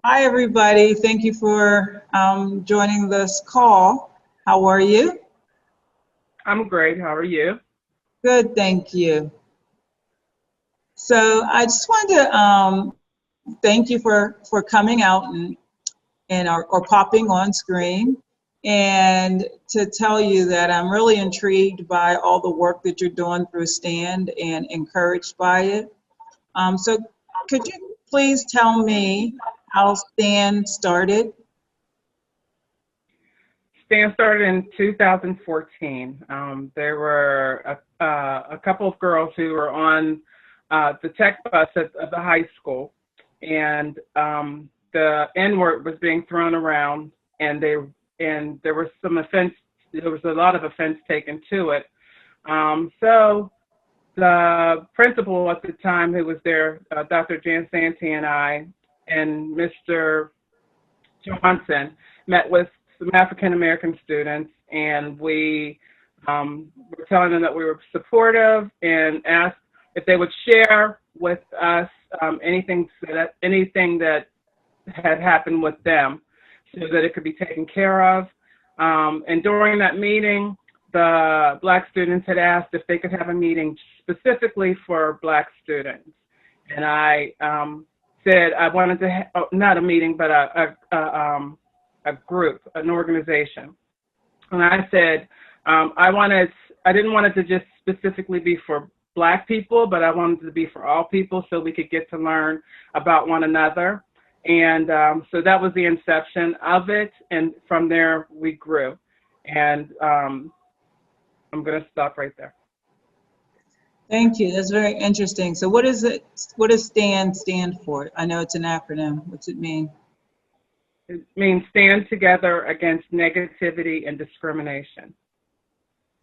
Hi, everybody. Thank you for joining this call. How are you? I'm great. How are you? Good, thank you. So I just wanted to thank you for coming out or popping on screen and to tell you that I'm really intrigued by all the work that you're doing through STAND and encouraged by it. So could you please tell me how STAND started? Stan started in 2014. There were a couple of girls who were on the tech bus at the high school, and the N word was being thrown around, and there was some offense. There was a lot of offense taken to it. So the principal at the time, who was there, Dr. Jan Santee, and I, and Mr. Johnson met with some African American students, and we were telling them that we were supportive and asked if they would share with us anything that had happened with them, so that it could be taken care of. And during that meeting, the Black students had asked if they could have a meeting specifically for Black students, and I said I wanted to not a meeting, but a group, an organization. And I said I didn't want it to just specifically be for Black people, but I wanted it to be for all people, so we could get to learn about one another. And so that was the inception of it, and from there we grew. And I'm going to stop right there. Thank you. That's very interesting. So what is it? What does STAND stand for? I know it's an acronym. What's it mean? It means stand together against negativity and discrimination.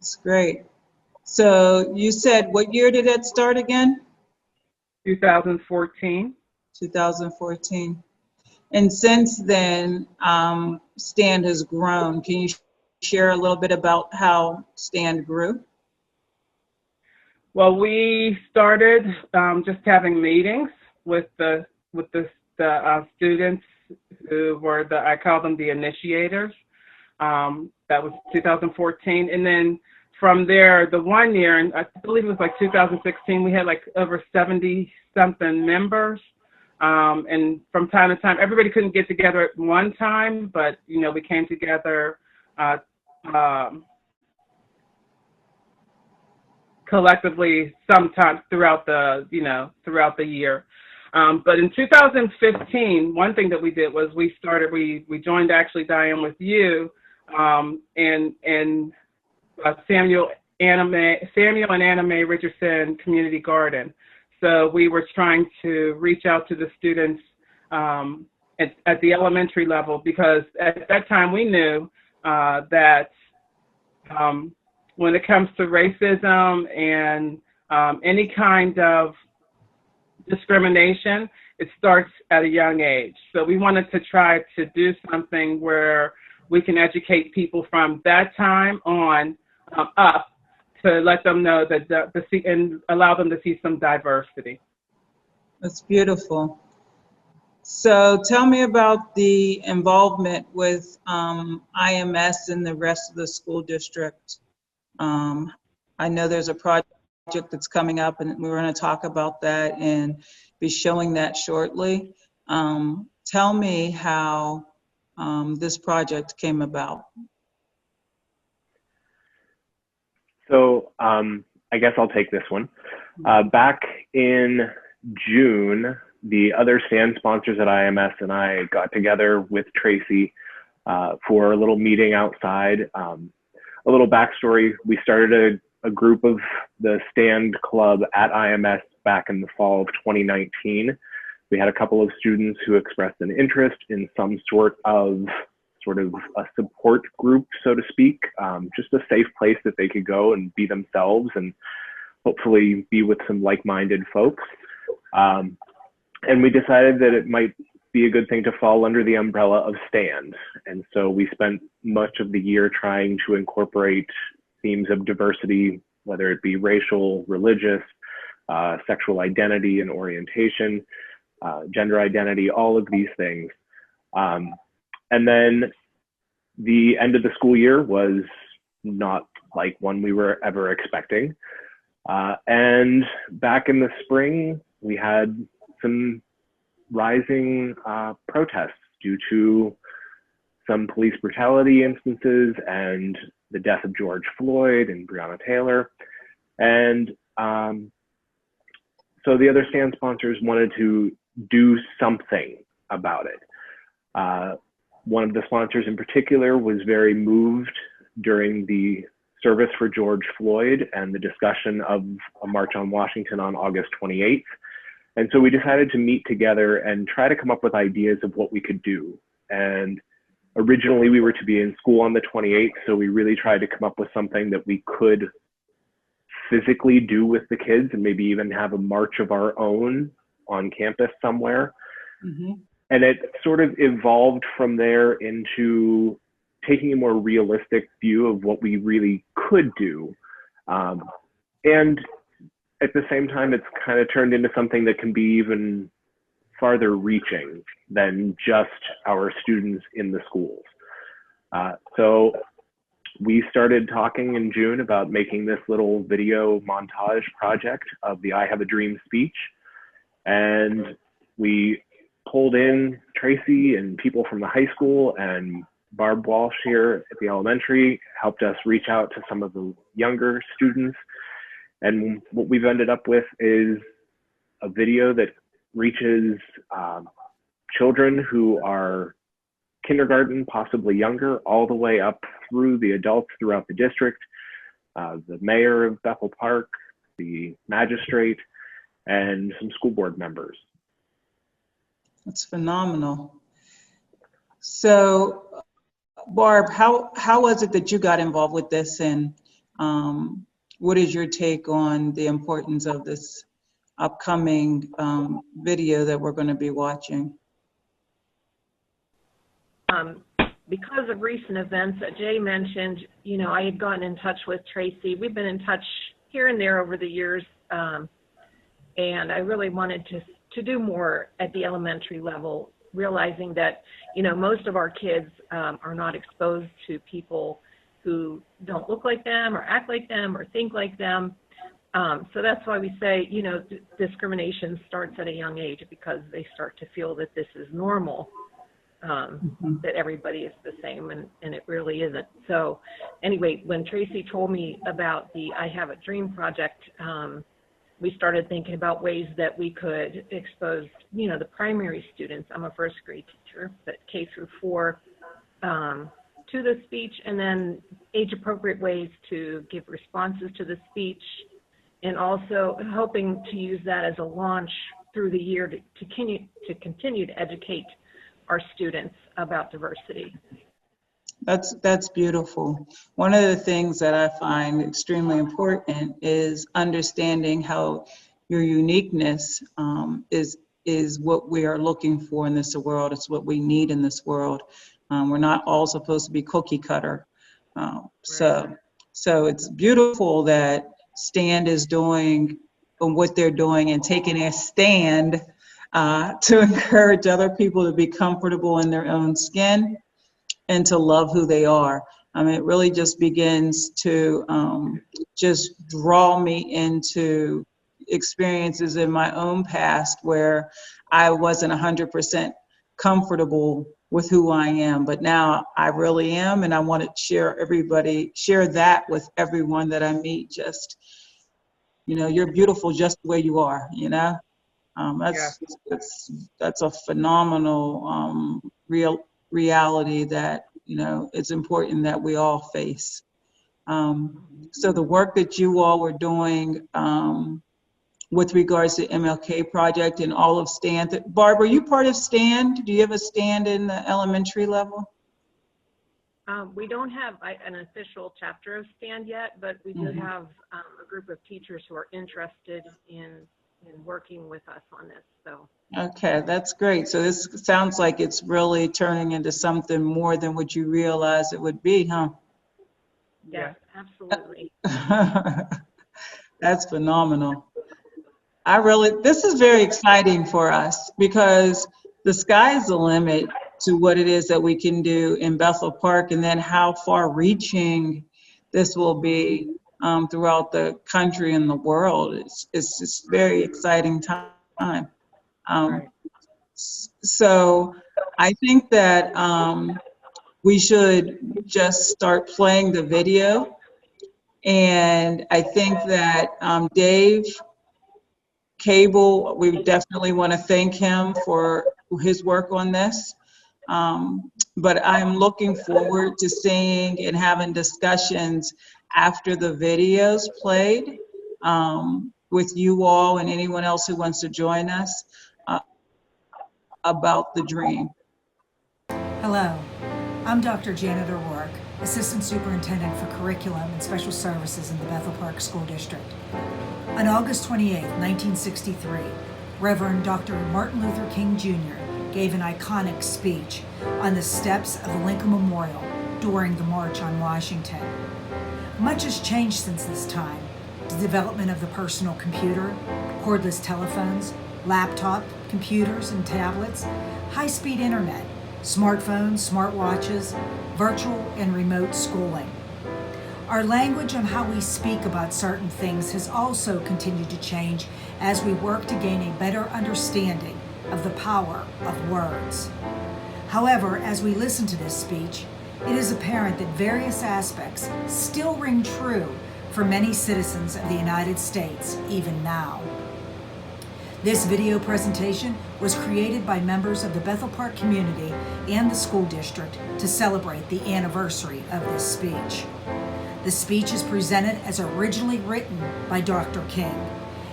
It's great. So you said, what year did it start again? 2014. 2014. And since then, STAND has grown. Can you share a little bit about how STAND grew? Well, we started just having meetings with the students who were I call them the initiators. That was 2014, and then from there, the 1 year, and I believe it was like 2016, we had like over 70 something members. And from time to time, everybody couldn't get together at one time, but we came together collectively sometimes throughout the year. But in 2015, one thing that we did was we joined actually, Diane, with you, and Samuel and Anna Mae Richardson Community Garden. So we were trying to reach out to the students at the elementary level, because at that time we knew that when it comes to racism and any kind of discrimination, it starts at a young age. So we wanted to try to do something where we can educate people from that time on up, to let them know that and allow them to see some diversity. That's beautiful. So tell me about the involvement with IMS and the rest of the school district. I know there's a project that's coming up, and we're going to talk about that and be showing that shortly. Tell me how this project came about. So I guess I'll take this one. Back in June, the other STAND sponsors at IMS and I got together with Tracy for a little meeting outside. A little backstory: we started a group of the STAND Club at IMS back in the fall of 2019. We had a couple of students who expressed an interest in some sort of a support group, so to speak, just a safe place that they could go and be themselves and hopefully be with some like-minded folks. And we decided that it might be a good thing to fall under the umbrella of STAND. And so we spent much of the year trying to incorporate themes of diversity, whether it be racial, religious, sexual identity and orientation, gender identity, all of these things. And then the end of the school year was not like one we were ever expecting. And back in the spring, we had some rising protests due to some police brutality instances and the death of George Floyd and Breonna Taylor. And so the other stand sponsors wanted to do something about it. One of the sponsors in particular was very moved during the service for George Floyd and the discussion of a March on Washington on August 28th. And so we decided to meet together and try to come up with ideas of what we could do. And originally we were to be in school on the 28th, so we really tried to come up with something that we could physically do with the kids and maybe even have a march of our own on campus somewhere. Mm-hmm. And it sort of evolved from there into taking a more realistic view of what we really could do. And at the same time, it's kind of turned into something that can be even farther reaching than just our students in the schools. So we started talking in June about making this little video montage project of the I Have a Dream speech. And we pulled in Tracy and people from the high school, and Barb Walsh here at the elementary helped us reach out to some of the younger students. And what we've ended up with is a video that reaches children who are kindergarten, possibly younger, all the way up through the adults throughout the district, the mayor of Bethel Park, the magistrate, and some school board members. That's phenomenal. So, Barb, how was it that you got involved with this, and what is your take on the importance of this upcoming video that we're going to be watching? Because of recent events that Jay mentioned, you know, I had gotten in touch with Tracy. We've been in touch here and there over the years, and I really wanted to do more at the elementary level, realizing that, you know, most of our kids are not exposed to people who don't look like them or act like them or think like them. So that's why we say, you know, discrimination starts at a young age, because they start to feel that this is normal, that everybody is the same, and it really isn't. So anyway, when Tracy told me about the I Have a Dream project, we started thinking about ways that we could expose, you know, the primary students. I'm a first grade teacher, but K through 4, to the speech, and then age appropriate ways to give responses to the speech, and also hoping to use that as a launch through the year to continue to educate our students about diversity. That's beautiful. One of the things that I find extremely important is understanding how your uniqueness is what we are looking for in this world. It's what we need in this world. We're not all supposed to be cookie cutter. So it's beautiful that STAND is doing what they're doing and taking a stand to encourage other people to be comfortable in their own skin and to love who they are. I mean, it really just begins to just draw me into experiences in my own past where I wasn't 100% comfortable with who I am, but now I really am, and I want to share that with everyone that I meet. Just, you know, you're beautiful just the way you are, you know? That's a phenomenal reality that, you know, it's important that we all face. So the work that you all were doing with regards to MLK Project and all of STAND. Barb, are you part of STAND? Do you have a STAND in the elementary level? We don't have an official chapter of STAND yet, but we do have a group of teachers who are interested in working with us on this. So. Okay, that's great. So this sounds like it's really turning into something more than what you realized it would be, huh? Yes, absolutely. That's phenomenal. This is very exciting for us because the sky's the limit to what it is that we can do in Bethel Park, and then how far-reaching this will be throughout the country and the world. It's just very exciting time. So I think that we should just start playing the video. And I think that Dave Cable, we definitely want to thank him for his work on this. But I'm looking forward to seeing and having discussions after the video's played with you all and anyone else who wants to join us about the dream. Hello, I'm Dr. Janet O'Rourke, Assistant Superintendent for Curriculum and Special Services in the Bethel Park School District. On August 28, 1963, Reverend Dr. Martin Luther King Jr. gave an iconic speech on the steps of the Lincoln Memorial during the March on Washington. Much has changed since this time. The development of the personal computer, cordless telephones, laptop, computers and tablets, high-speed internet, smartphones, smartwatches, virtual and remote schooling. Our language on how we speak about certain things has also continued to change as we work to gain a better understanding of the power of words. However, as we listen to this speech, it is apparent that various aspects still ring true for many citizens of the United States, even now. This video presentation was created by members of the Bethel Park community and the school district to celebrate the anniversary of this speech. The speech is presented as originally written by Dr. King.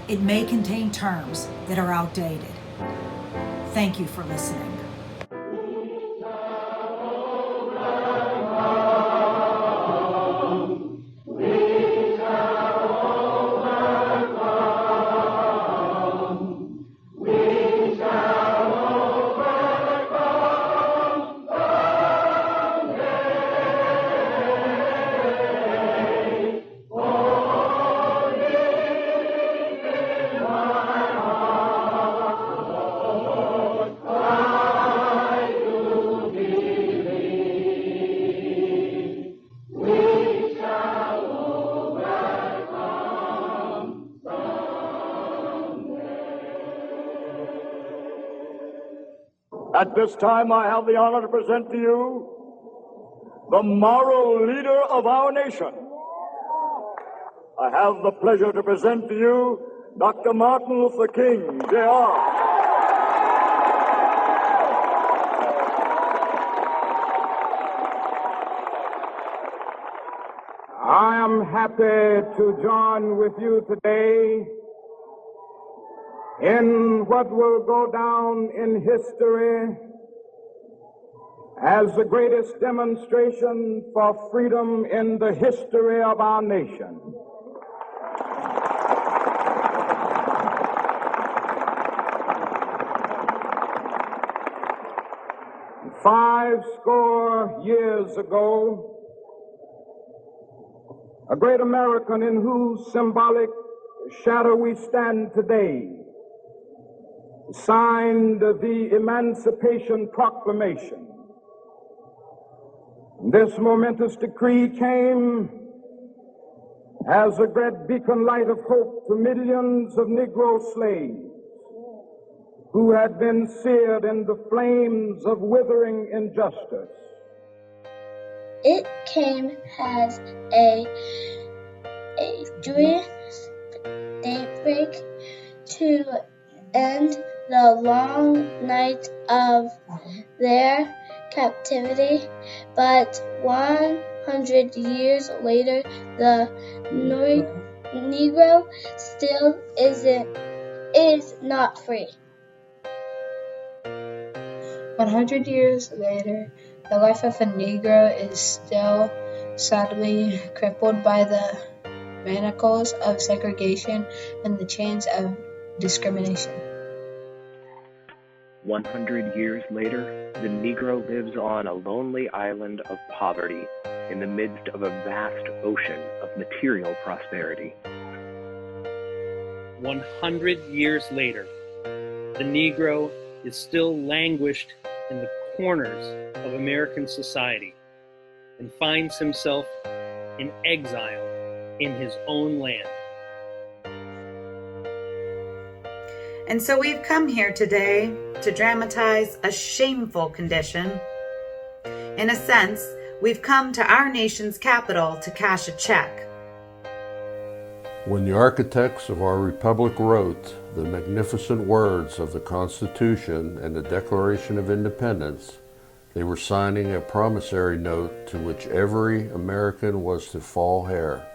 It may contain terms that are outdated. Thank you for listening. At this time, I have the honor to present to you the moral leader of our nation. I have the pleasure to present to you Dr. Martin Luther King, Jr. I am happy to join with you today in what will go down in history as the greatest demonstration for freedom in the history of our nation. Five score years ago, a great American in whose symbolic shadow we stand today signed the Emancipation Proclamation. This momentous decree came as a great beacon light of hope to millions of Negro slaves who had been seared in the flames of withering injustice. It came as a joyous daybreak to end the long night of their captivity, but 100 years later, the Negro still is not free. 100 years later, the life of a Negro is still sadly crippled by the manacles of segregation and the chains of discrimination. 100 years later, the Negro lives on a lonely island of poverty in the midst of a vast ocean of material prosperity. 100 years later, the Negro is still languished in the corners of American society and finds himself in exile in his own land. And so we've come here today to dramatize a shameful condition. In a sense, we've come to our nation's capital to cash a check. When the architects of our republic wrote the magnificent words of the Constitution and the Declaration of Independence, they were signing a promissory note to which every American was to fall heir.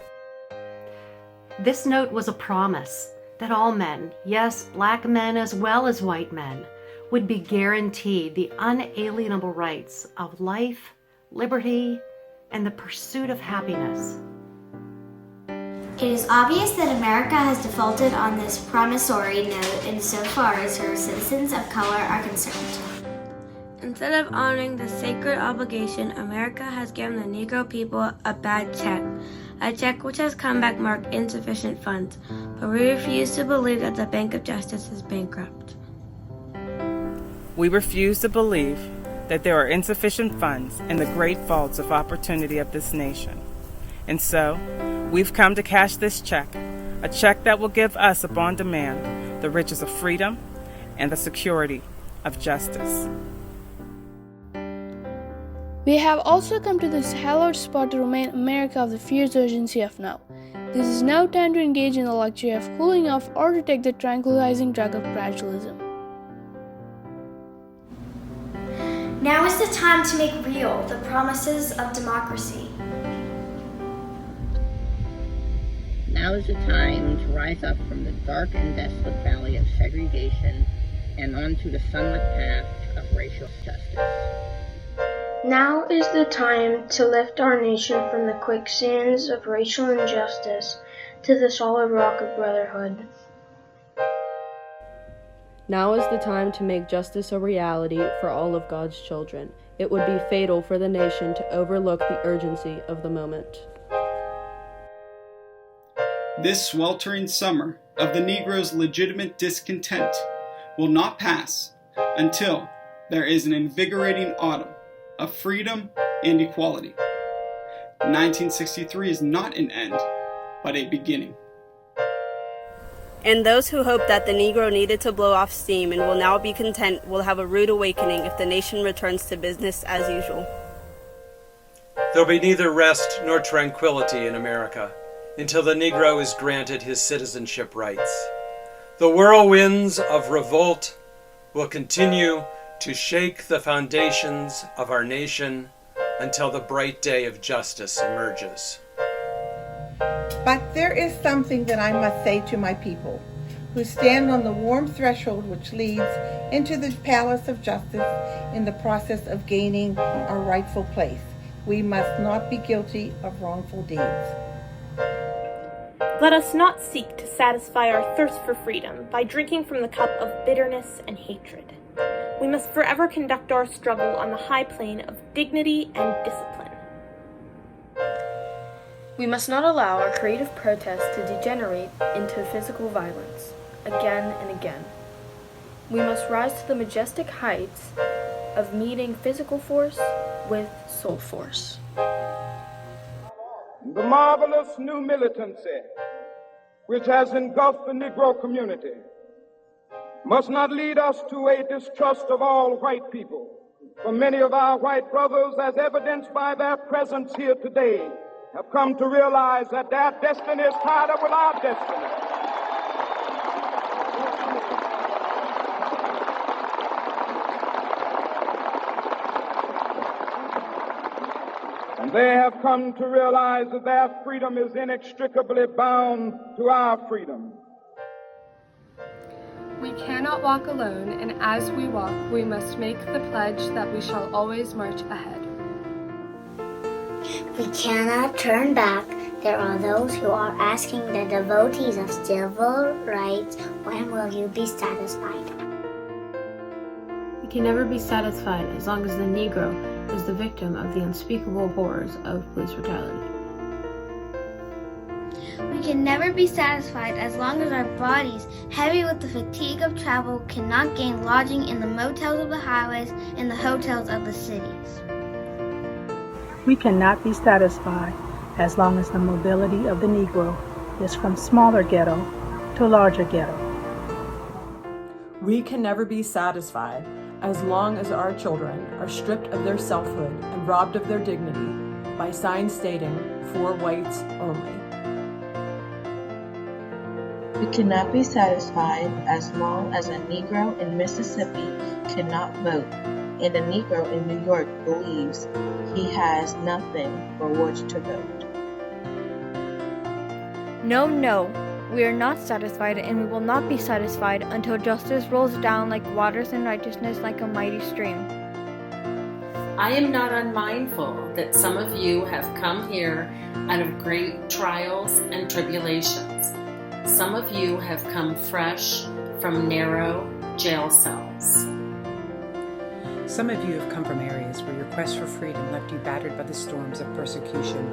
This note was a promise that all men, yes, black men as well as white men, would be guaranteed the unalienable rights of life, liberty, and the pursuit of happiness. It is obvious that America has defaulted on this promissory note insofar as her citizens of color are concerned. Instead of honoring the sacred obligation, America has given the Negro people a bad check, a check which has come back marked insufficient funds, but we refuse to believe that the Bank of Justice is bankrupt. We refuse to believe that there are insufficient funds in the great vaults of opportunity of this nation. And so, we've come to cash this check, a check that will give us upon demand the riches of freedom and the security of justice. We have also come to this hallowed spot to remind America of the fierce urgency of now. This is no time to engage in the luxury of cooling off or to take the tranquilizing drug of gradualism. Now is the time to make real the promises of democracy. Now is the time to rise up from the dark and desolate valley of segregation and onto the sunlit path of racial justice. Now is the time to lift our nation from the quicksands of racial injustice to the solid rock of brotherhood. Now is the time to make justice a reality for all of God's children. It would be fatal for the nation to overlook the urgency of the moment. This sweltering summer of the Negro's legitimate discontent will not pass until there is an invigorating autumn of freedom and equality. 1963 is not an end, but a beginning. And those who hoped that the Negro needed to blow off steam and will now be content will have a rude awakening if the nation returns to business as usual. There'll be neither rest nor tranquility in America until the Negro is granted his citizenship rights. The whirlwinds of revolt will continue to shake the foundations of our nation until the bright day of justice emerges. But there is something that I must say to my people, who stand on the warm threshold which leads into the palace of justice in the process of gaining our rightful place. We must not be guilty of wrongful deeds. Let us not seek to satisfy our thirst for freedom by drinking from the cup of bitterness and hatred. We must forever conduct our struggle on the high plane of dignity and discipline. We must not allow our creative protest to degenerate into physical violence, again and again. We must rise to the majestic heights of meeting physical force with soul force. The marvelous new militancy which has engulfed the Negro community must not lead us to a distrust of all white people. For many of our white brothers, as evidenced by their presence here today, have come to realize that their destiny is tied up with our destiny. And they have come to realize that their freedom is inextricably bound to our freedom. We cannot walk alone, and as we walk, we must make the pledge that we shall always march ahead. We cannot turn back. There are those who are asking the devotees of civil rights, when will you be satisfied? We can never be satisfied as long as the Negro is the victim of the unspeakable horrors of police brutality. We We can never be satisfied as long as our bodies, heavy with the fatigue of travel, cannot gain lodging in the motels of the highways and the hotels of the cities. We cannot be satisfied as long as the mobility of the Negro is from smaller ghetto to larger ghetto. We can never be satisfied as long as our children are stripped of their selfhood and robbed of their dignity by signs stating, "For whites only." We cannot be satisfied as long as a Negro in Mississippi cannot vote and a Negro in New York believes he has nothing for which to vote. No, we are not satisfied, and we will not be satisfied until justice rolls down like waters and righteousness like a mighty stream. I am not unmindful that some of you have come here out of great trials and tribulations. Some of you have come fresh from narrow jail cells. Some of you have come from areas where your quest for freedom left you battered by the storms of persecution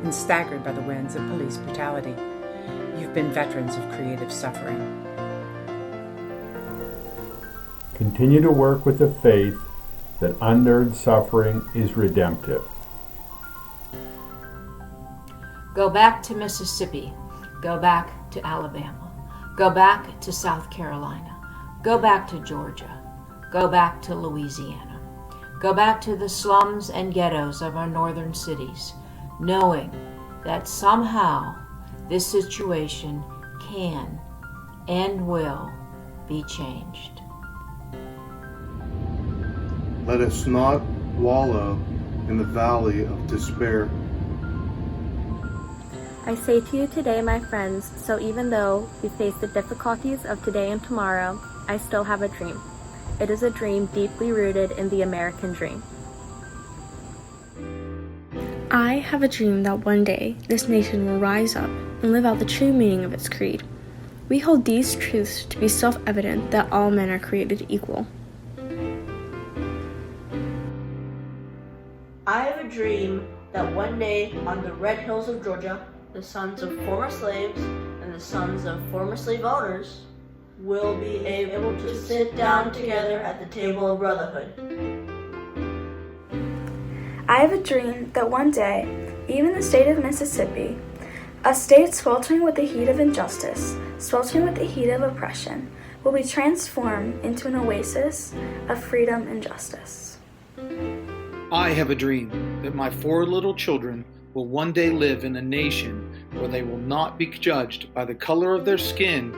and staggered by the winds of police brutality. You've been veterans of creative suffering. Continue to work with the faith that unearned suffering is redemptive. Go back to Mississippi. Go back to Alabama. Go back to South Carolina. Go back to Georgia. Go back to Louisiana. Go back to the slums and ghettos of our northern cities, knowing that somehow this situation can and will be changed. Let us not wallow in the valley of despair. I say to you today, my friends, so even though we face the difficulties of today and tomorrow, I still have a dream. It is a dream deeply rooted in the American dream. I have a dream that one day this nation will rise up and live out the true meaning of its creed. We hold these truths to be self-evident that all men are created equal. I have a dream that one day on the red hills of Georgia, the sons of former slaves and the sons of former slave owners will be able to sit down together at the table of brotherhood. I have a dream that one day, even the state of Mississippi, a state sweltering with the heat of injustice, sweltering with the heat of oppression, will be transformed into an oasis of freedom and justice. I have a dream that my 4 little children will one day live in a nation where they will not be judged by the color of their skin,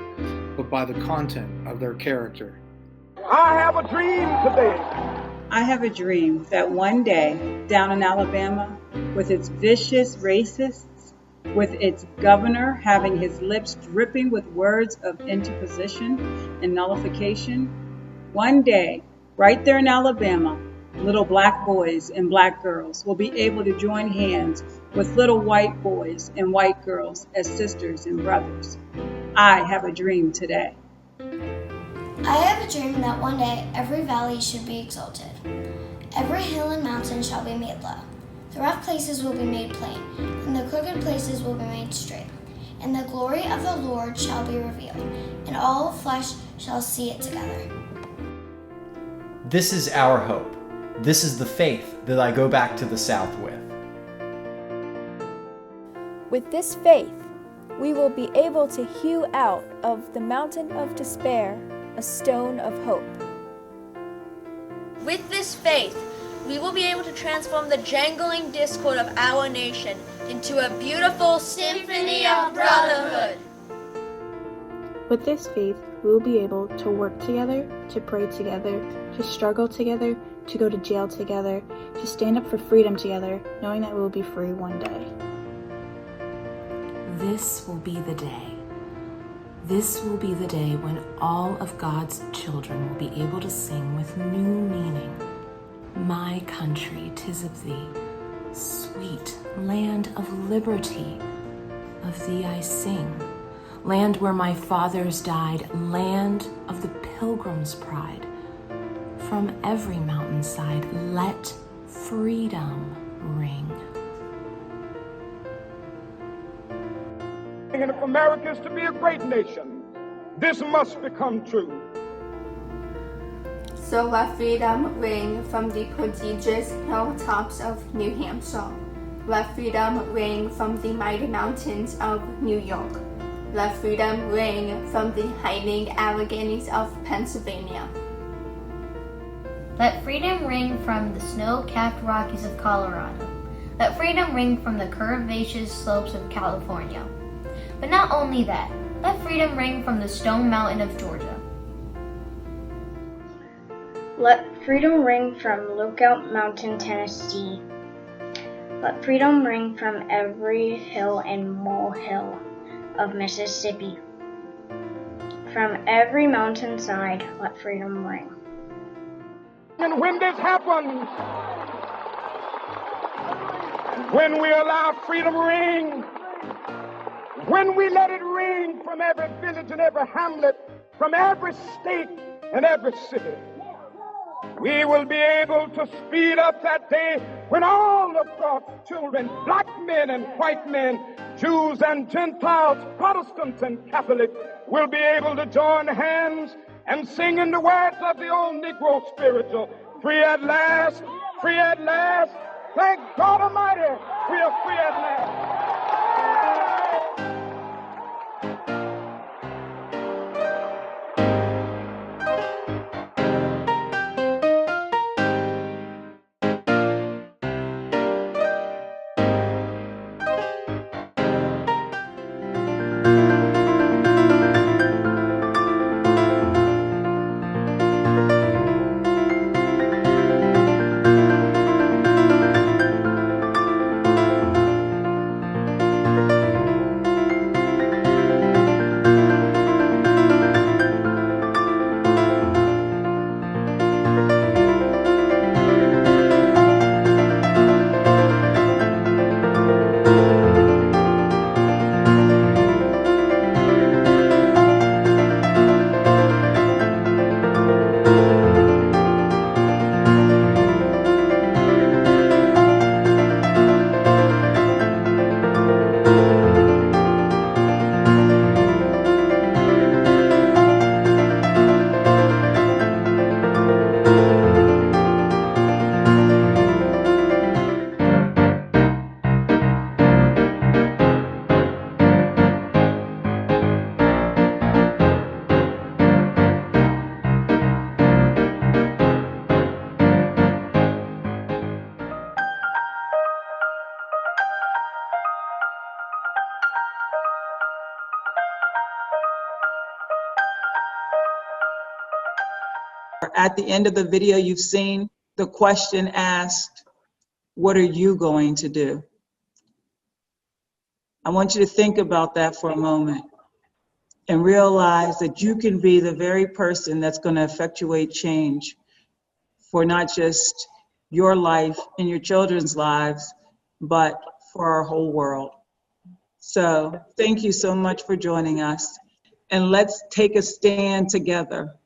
but by the content of their character. I have a dream today. I have a dream that one day, down in Alabama, with its vicious racists, with its governor having his lips dripping with words of interposition and nullification, one day, right there in Alabama, little black boys and black girls will be able to join hands with little white boys and white girls as sisters and brothers. I have a dream today. I have a dream that one day every valley should be exalted. Every hill and mountain shall be made low. The rough places will be made plain, and the crooked places will be made straight. And the glory of the Lord shall be revealed, and all flesh shall see it together. This is our hope. This is the faith that I go back to the South with. With this faith, we will be able to hew out of the mountain of despair a stone of hope. With this faith, we will be able to transform the jangling discord of our nation into a beautiful symphony of brotherhood. With this faith, we will be able to work together, to pray together, to struggle together, to go to jail together, to stand up for freedom together, knowing that we will be free one day. This will be the day. This will be the day when all of God's children will be able to sing with new meaning. My country, 'tis of thee, sweet land of liberty, of thee I sing. Land where my fathers died, land of the pilgrim's pride. From every mountainside, let freedom ring. And if America is to be a great nation, this must become true. So let freedom ring from the prodigious hilltops of New Hampshire. Let freedom ring from the mighty mountains of New York. Let freedom ring from the hiding Alleghenies of Pennsylvania. Let freedom ring from the snow-capped Rockies of Colorado. Let freedom ring from the curvaceous slopes of California. But not only that, let freedom ring from the Stone Mountain of Georgia. Let freedom ring from Lookout Mountain, Tennessee. Let freedom ring from every hill and molehill of Mississippi. From every mountainside, let freedom ring. And when this happens, when we allow freedom to ring, when we let it ring from every village and every hamlet, from every state and every city, we will be able to speed up that day when all of God's children, black men and white men, Jews and Gentiles, Protestants and Catholics, will be able to join hands and sing in the words of the old Negro spiritual, free at last, free at last. Thank God Almighty, we are free at last. At the end of the video, you've seen the question asked, what are you going to do? I want you to think about that for a moment and realize that you can be the very person that's going to effectuate change for not just your life and your children's lives, but for our whole world. So thank you so much for joining us, and let's take a stand together.